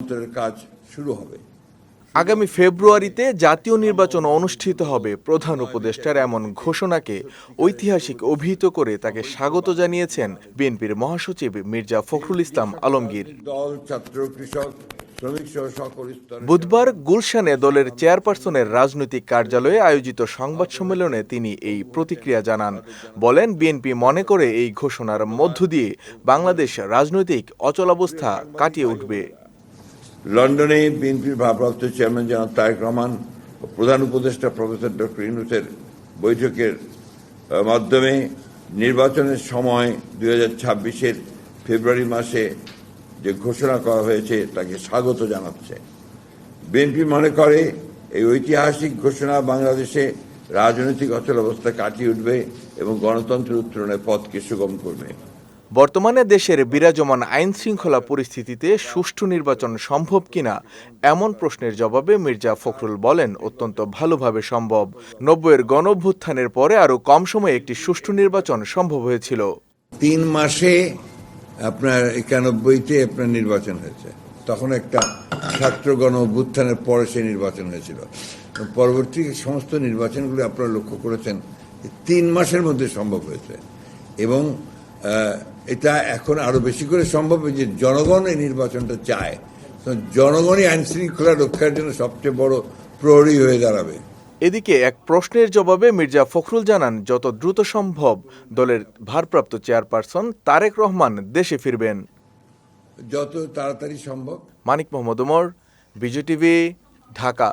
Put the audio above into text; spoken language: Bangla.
কাজ শুরু হবে। আগামী ফেব্রুয়ারিতে জাতীয় নির্বাচন অনুষ্ঠিত হবে প্রধান উপদেষ্টার এমন ঘোষণাকে ঐতিহাসিক অভিহিত করে তাকে স্বাগত জানিয়েছেন বিএনপির মহাসচিব মির্জা ফখরুল ইসলাম আলমগীর। দল, ছাত্র, কৃষক, শ্রমিক সহ সকল স্তরের বুধবার গুলশানে দলের চেয়ারপারসনের রাজনৈতিক কার্যালয়ে আয়োজিত সংবাদ সম্মেলনে তিনি এই প্রতিক্রিয়া জানান। বলেন, বিএনপি মনে করে এই ঘোষণার মধ্য দিয়ে বাংলাদেশ রাজনৈতিক অচলাবস্থা কাটিয়ে উঠবে। লন্ডনে বিএনপির ভারপ্রাপ্ত চেয়ারম্যান জনাব তারেক রহমান ও প্রধান উপদেষ্টা প্রফেসর ডক্টর ইউনূসের বৈঠকের মাধ্যমে নির্বাচনের সময় 2026-এর ফেব্রুয়ারি মাসে যে ঘোষণা করা হয়েছে তাকে স্বাগত জানাচ্ছে। বিএনপি মনে করে এই ঐতিহাসিক ঘোষণা বাংলাদেশে রাজনৈতিক অচলাবস্থা কাটিয়ে উঠবে এবং গণতন্ত্রের উত্তরণের পথকে সুগম করবে। বর্তমানে দেশের বিরাজমান আইন শৃঙ্খলা পরিস্থিতিতে সুষ্ঠু নির্বাচন সম্ভব কিনা এমন প্রশ্নের জবাবে মির্জা ফখরুল বলেন, অত্যন্ত ভালোভাবে সম্ভব। 90-এর গণঅভ্যুত্থানের পরে আরও কম সময়ে একটি সুষ্ঠু নির্বাচন সম্ভব হয়েছিল। 3 মাসে আপনার 91-তে আপনার নির্বাচন হয়েছে। তখন একটা ছাত্র গণঅভ্যুত্থানের পরে সেই নির্বাচন হয়েছিল। পরবর্তী সমস্ত নির্বাচনগুলো আপনারা লক্ষ্য করেছেন 3 মাসের মধ্যে সম্ভব হয়েছে এবং এটা এখন আরো বেশি করে সম্ভব, যে জনগণ এই নির্বাচনটা চায়। জনগণই আইন শৃঙ্খলা রক্ষার জন্য সবচেয়ে বড় প্রহরী হয়ে দাঁড়াবে। এদিকে এক প্রশ্নের জবাবে মির্জা ফখরুল জানান, যত দ্রুত সম্ভব দলের ভারপ্রাপ্ত চেয়ারপারসন তারেক রহমান দেশে ফিরবেন। যত তাড়াতাড়ি সম্ভব। মানিক মোহাম্মদ ওমর, বিজয় টিভি, ঢাকা।